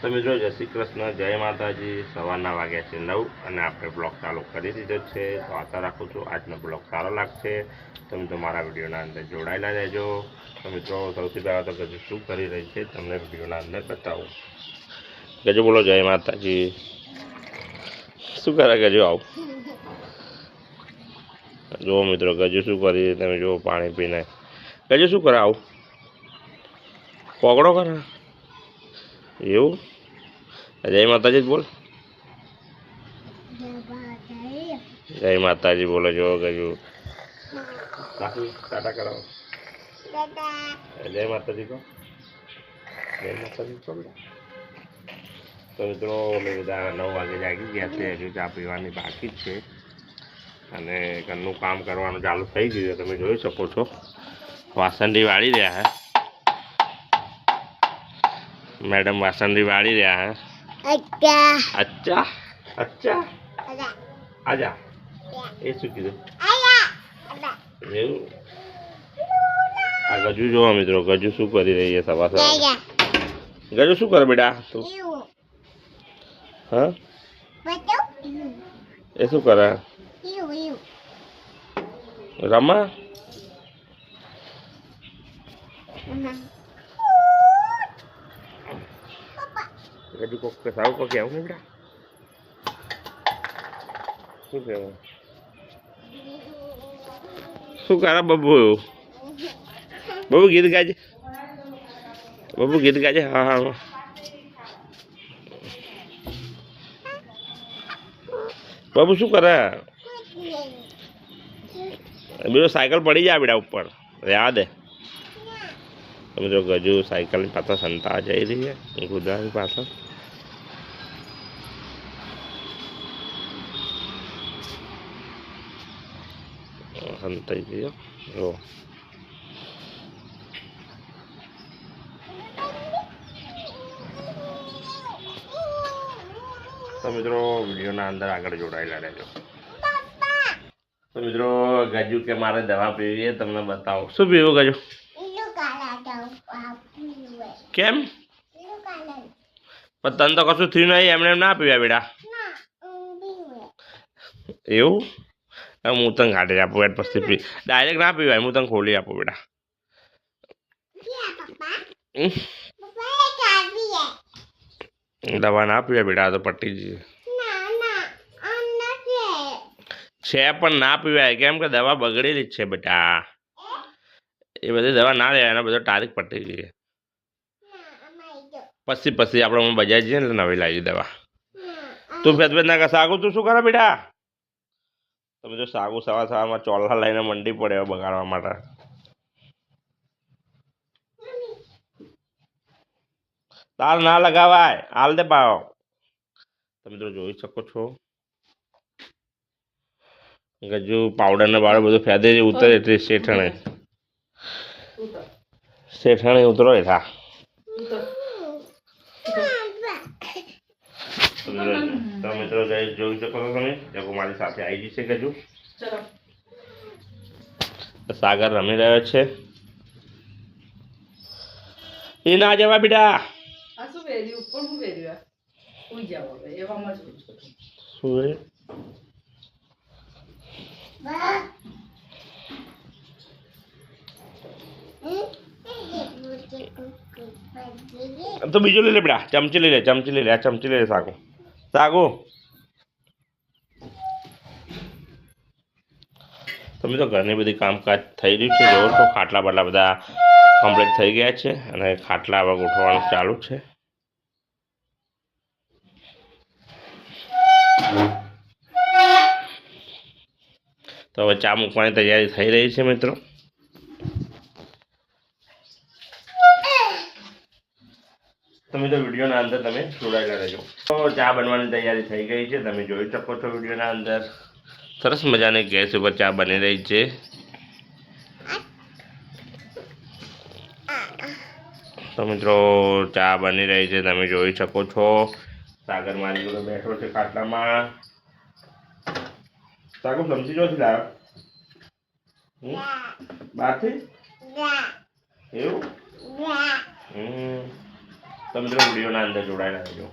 તો મિત્રો જય શ્રી કૃષ્ણ, જય માતાજી। સવારના વાગ્યા છે 9 અને આપણે બ્લોગ ચાલુ કરી દીધો છે। તો આશા રાખું છું આજનો બ્લોગ સારો લાગશે। તમે તો મારા વિડીયોના અંદર જોડાયેલા રહેજો। તો મિત્રો સૌથી પહેલાં તો ગજુ શું કરી રહી છે તમને વિડીયોના અંદર બતાવું। ગજુ બોલો જય માતાજી। શું કરે ગજુ? આવું જુઓ મિત્રો ગજુ શું કરી, તમે જુઓ પાણી પીને ગજુ શું કરે? આવું કોગળો કરે એવું? જય માતાજી બોલ, જય માતાજી બોલો। જો ગજુ ટાટા કરાવો, જય માતાજી કહો, જય માતાજી કહો। તો મિત્રો અમે બધા 9 વાગે જાગી ગયા છે, હજુ ચા પીવાની બાકી જ છે અને ઘરનું કામ કરવાનું ચાલુ થઈ ગયું। તમે જોઈ શકો છો વાસણથી વાળી રહ્યા હે मैडम, वासंदी वाड़ी रहा है। अच्छा अच्छा अच्छा आजा ये શું કીધું? એવું આ ગજુ જોવા મિત્રો, ગજુ શું કરી રહી છે સવાર સવાર? ગજુ શું કરે બેટા તું? હા એ શું કરે? રમા ગજુ કોક સારું કોક આવું ને બેટા, શું કહેવું? શું કરે બબુ? બબુ ગીત ગાજે, બબુ ગીત ગાજે। હા હા બબુ શું કરે? બીજો સાયકલ પડી જાય બેટા ઉપર, યાદ હે? તમે જો ગજુ સાયકલની પાછળ સંતા જઈ રહી છે ગુજરાતની પાછળ। સંતાઈ ગયો જો। તો મિત્રો વિડીયોના અંદર આગળ જોડાયેલા રહેજો। તો મિત્રો ગજુ કે મારે દવા પીવી છે, તમને બતાવો શું પીવું ગજુ? કેમ? પણ તને તો કશું થયું નહીં, એમને એમ ના પીવા બેટા એવું? હું તને કાઢી આપું એટ પછી પી, ડાયરેક્ટ ના પીવાય, હું તને ખોલી આપું બેટા। દવા ના પીવાય બેટા, તો પટ્ટી જઈએ છે પણ ના પીવાય, કેમ કે દવા બગડેલી જ છે બેટા। એ બધી દવા ના લેવાય, એના બધો તારીખ પટી ગઈ। પછી આપણે બજાર જઈએ ને નવી લાવી દવા। તું ભેદ ના કર સાગુ, તું શું કરે બેટા? તમે જો સાગુ સવાર સવારમાં ચોલ્લા લઈને મંડી પડે બગાડવા માટે। તાર ના લગાવાય, હાલ દે પાવ। તમે તો જોઈ શકો છો ગજુ પાવડર ને બાવડર બધું ફેદે ઉતરે એટલે શેઠાણે શેઠાણે ઉતરો એઠા। તો મિત્રો જોઈ શકો છો તમે, જગો મારી સાથે આવી જશે ગજુ। સાગર રમી રહ્યો છે, એ ના જવા બેટા। તો બીજું લઈ લે બેટા, ચમચી લઈ લે, ચમચી લઈ લે, આ ચમચી લઈ લે સાગુ, સાગુ। તમે તો ઘરની બધી કામકાજ થઈ રહ્યું છે, જોવો તો ખાટલા બાટલા બધા કમ્પ્લીટ થઈ ગયા છે અને ખાટલા હવે ગોઠવવાનું ચાલુ છે। તો હવે ચા મૂકવાની તૈયારી થઈ રહી છે મિત્રો। તમે તો વિડીયોના અંદર તમે જોડાયેલા રહેજો। તો ચા બનવાની તૈયારી થઈ ગઈ છે, તમે જોઈ શકો છો વિડીયોના અંદર સરસ મજાની ગેસ ઉપર ચા બની રહી છે। તો મિત્રો ચા બની રહી છે, તમે જોઈ શકો છો। સાગર મારી જોડે બેઠો છે ખાટલામાં। સાગર સમજી જોથી લાવ્યો બહારથી એવું? તો મિત્રો વિડીયોના અંદર જોડાયેલા રહેજો.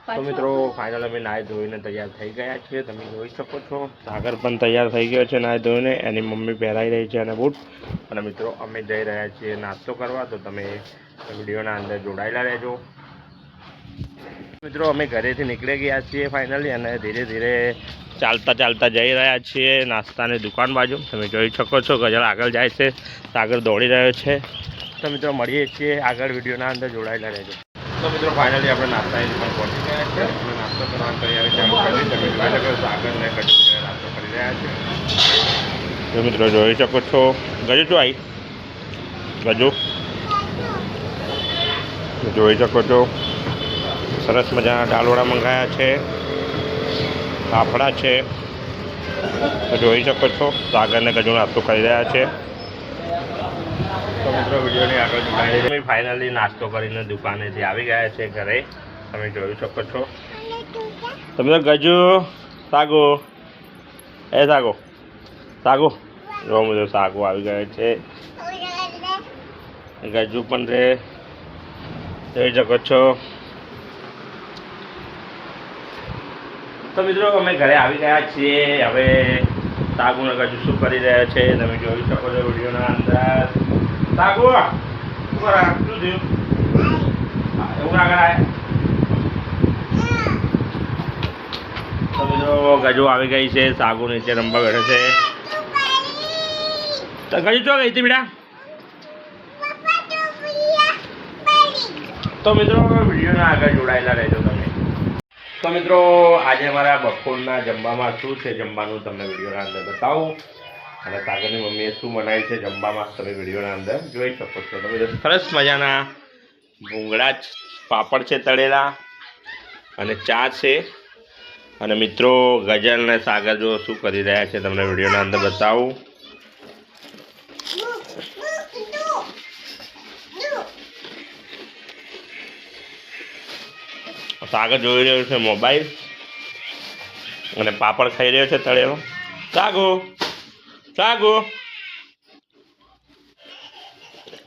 તો મિત્રો ફાઇનલ અમે નાહી ધોઈને તૈયાર થઈ ગયા છીએ. તમે જોઈ શકો છો સાગર પણ તૈયાર થઈ ગયો છે નાહી ધોઈને. એની મમ્મી પહેરાઈ રહી છે અને બૂટ. અને મિત્રો અમે જઈ રહ્યા છીએ નાસ્તો કરવા. તો તમે વિડીયોના અંદર જોડાયેલા રહેજો. મિત્રો અમે ઘરેથી નીકળી ગયા છીએ ફાઇનલી અને ધીરે ધીરે ચાલતા જઈ રહ્યા છીએ નાસ્તાની દુકાન બાજુ. તમે જોઈ શકો છો ગજલ આગળ જાય છે, સાગર દોડી રહ્યો છે. તો મિત્રો મળીએ છીએ આગળ વિડીયોના અંદર જોડાયેલા રહેજો. તો મિત્રો ફાઇનલી આપણે નાસ્તાની દુકાન પહોંચી ગયા છે અને નાસ્તો કરવાની તૈયારી ચાલુ કરી. તમે જોઈ શકો સાગરને ગજુ નાસ્તો કરી રહ્યા છે. તો મિત્રો જોઈ શકો છો ગજુ શું આવી ગજુ જોઈ શકો છો સરસ મજાના દાલવડા મંગાયા છે, ફાફડા છે. તો જોઈ શકો છો સાગરને ગજુ નાસ્તો કરી રહ્યા છે. તો મિત્રો વિડીયોની આગળ જોડાઈ ફાઇનલી નાસ્તો કરીને દુકાનેથી આવી ગયા છે ઘરે. તમે જોઈ શકો છો. તમે ગજુ સાગુ સાગુ જો બધું સાગુ આવી ગયા છે. ગજુ પણ રે જોઈ શકો છો. તો મિત્રો અમે ઘરે આવી ગયા છીએ. હવે સાગુને ગજુ શું કરી રહ્યા છે તમે જોઈ શકો છો વિડીયોના અંદર. સાગુ શું થયું એવું આગળ આવે. તો મિત્રો ગજુ આવી ગઈ છે, સાગુ નીચે રમવા બેઠે છે. તો ગજુ ચો ગઈ હતી બેટા. તો મિત્રો વિડીયોના આગળ જોડાયેલા રહેજો તમે. તો મિત્રો આજે અમારા બપોરના જમવામાં શું છે જમવાનું તમને વિડીયોના અંદર બતાવું. અને સાગરની મમ્મીએ શું બનાવ્યું છે જમવામાં તમે વિડીયોના અંદર જોઈ શકો છો. તમે સરસ મજાના ભૂંગળા પાપડ છે તળેલા અને ચા છે. અને મિત્રો ગજલ ને સાગર જો શું કરી રહ્યા છે તમને વિડીયોના અંદર બતાવું. સાગર જોઈ રહ્યો છે મોબાઈલ અને પાપડ ખાઈ રહ્યો છે તળેલો. સાગુ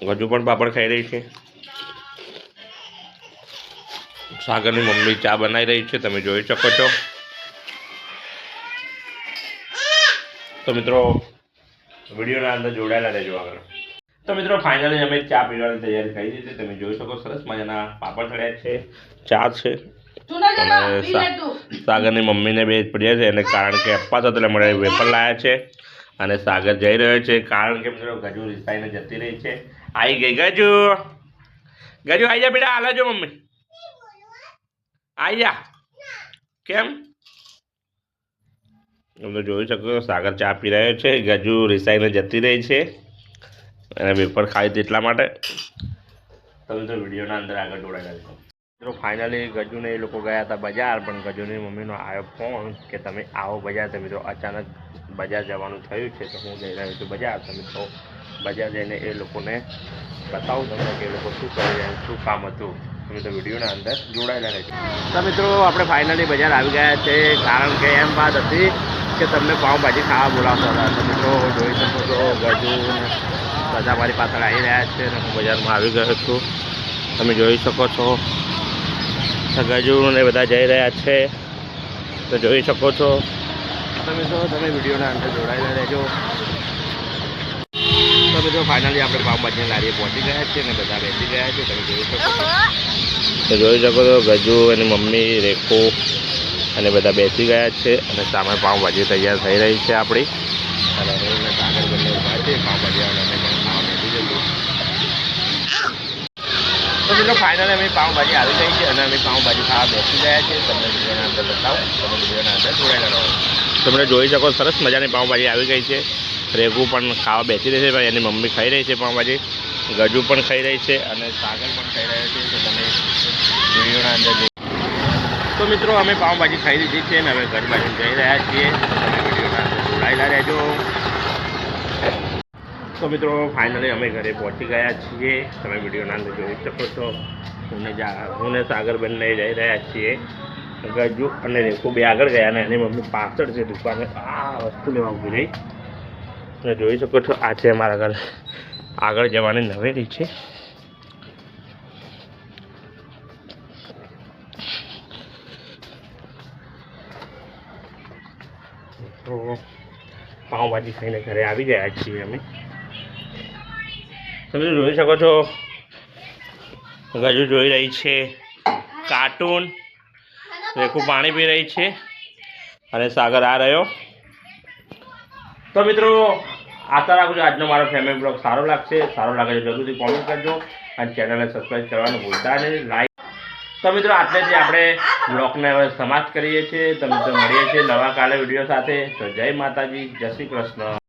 ગજુ પણ પાપડ ખાઈ રહી છે. સાગરની મમ્મી ચા બનાવી રહી છે તમે જોઈ શકો છો. તો મિત્રો વિડીયોના અંદર જોડાયેલા રહેજો આગળ. તો મિત્રો ફાઇનલી અમે ચા પીવાની તૈયારી કરી દીધી. તમે જોઈ શકો સરસ મજાના પાપડ તળ્યા છે, ચા છે અને સાગરની મમ્મીને બે પડ્યા છે. એને કારણ કે અપ્પા તો એટલે મળે વેપર લાયા છે અને સાગર જઈ રહ્યો છે કારણ કે મિત્રો ગજુ રિસાઈને જતી રહી છે. આવી ગઈ ગજુ આવી જા બેટા. હાલો જો મમ્મી આવી જા. કેમ તમે જોઈ શકો સાગર ચા પી રહ્યો છે, ગજુ રિસાઈને જતી રહી છે અને વેપર ખાઈ એટલા માટે. તમે તો વિડીયોના અંદર આગળ જોડાયેલા છો. મિત્રો ફાઇનલી ગજુને એ લોકો ગયા હતા બજાર, પણ ગજુની મમ્મીનો આવ્યો ફોન કે તમે આવો બજાર. તો મિત્રો અચાનક બજાર જવાનું થયું છે તો હું જઈ રહ્યો છું બજાર. તો મિત્રો બજાર જઈને એ લોકોને બતાવું તમને કે એ લોકો શું કરી રહ્યા, શું કામ હતું. તમે તો વિડીયોના અંદર જોડાયેલા રહેજો. તો મિત્રો આપણે ફાઇનલી બજાર આવી ગયા છે કારણ કે એમ વાત હતી કે તમને પાઉંભાજી ખાવા બોલાવતા હતા. તો મિત્રો જોઈ શકો છો ગજુ બધા મારી પાછળ આવી રહ્યા છે અને હું બજારમાં આવી ગયો છું. તમે જોઈ શકો છો ગજુ ને બધા જઈ રહ્યા છે તો જોઈ શકો છો. તમે વિડીયોના અંદર જોડાયેલા રહેજો. તો મિત્રો ફાઇનલી આપણે પાઉંભાજીની લારીએ પહોંચી ગયા છીએ અને બધા બેસી ગયા છે. તમે જોઈ શકો છો. તો જોઈ શકો છો ગજુ અને મમ્મી રેખો અને બધા બેસી ગયા છે અને સામે પાઉંભાજી તૈયાર થઈ રહી છે આપણી. અને હું સાગર બંને ઉભા છે પાઉંભાજી અને અમે પણ ખાવા બેસી જશું. તો મિત્રો ફાઇનલી અમે પાઉંભાજી આવી ગઈ છે અને અમે પાઉંભાજી ખાવા બેસી ગયા છે. તમને વિડીયોના અંદર બતાવો. તમે વિડીયોના અંદર જોડાયેલા રહો. તમે જોઈ શકો સરસ મજાની પાઉંભાજી આવી ગઈ છે. રેગુ પણ ખાવા બેસી રહી છે ભાઈ. એની મમ્મી ખાઈ રહી છે પાઉંભાજી, ગજુ પણ ખાઈ રહી છે અને સાગર પણ ખાઈ રહ્યો છે. તો તમે વિડીયોના અંદર તો મિત્રો અમે પાઉંભાજી ખાઈ લીધી છે અને હવે ઘર બાજુ જઈ રહ્યા છીએ. તમે વિડીયોના અંદર જોડાયેલા રહેજો. તો મિત્રો ફાઇનલી અમે ઘરે પહોંચી ગયા છીએ. તમે વિડીયોના અંદર જોઈ શકો છો. હું ને સાગર બંને જઈ રહ્યા છીએ. ગજુ અને રેખુ બે આગળ ગયા અને એની મમ્મી પાછળ છે દુકાને આ વસ્તુ લેવા ઊભી રહી. તમે જોઈ શકો છો આ છે અમારા ઘર આગળ જવાની નવેલી છે. તો પાઉંભાજી ખાઈને ઘરે આવી ગયા છીએ અમે. તમે જોઈ શકો છો ગજુ જોઈ રહી છે કાર્ટૂન, રેખું પાણી પી રહી છે અને સાગર આ રહ્યો. તો મિત્રો આશા રાખું છું આજનો મારો ફેમિલી બ્લોગ સારો લાગશે. સારો લાગે તો જરૂરથી કોમેન્ટ કરજો અને ચેનલને સબસ્ક્રાઈબ કરવાનું ભૂલતા નહીં. લાઈક. તો મિત્રો આટલેથી આપણે બ્લોગને હવે સમાપ્ત કરીએ છીએ. તો મિત્રો મળીએ છીએ નવા કાલે વિડીયો સાથે. તો જય માતાજી, જય શ્રી કૃષ્ણ.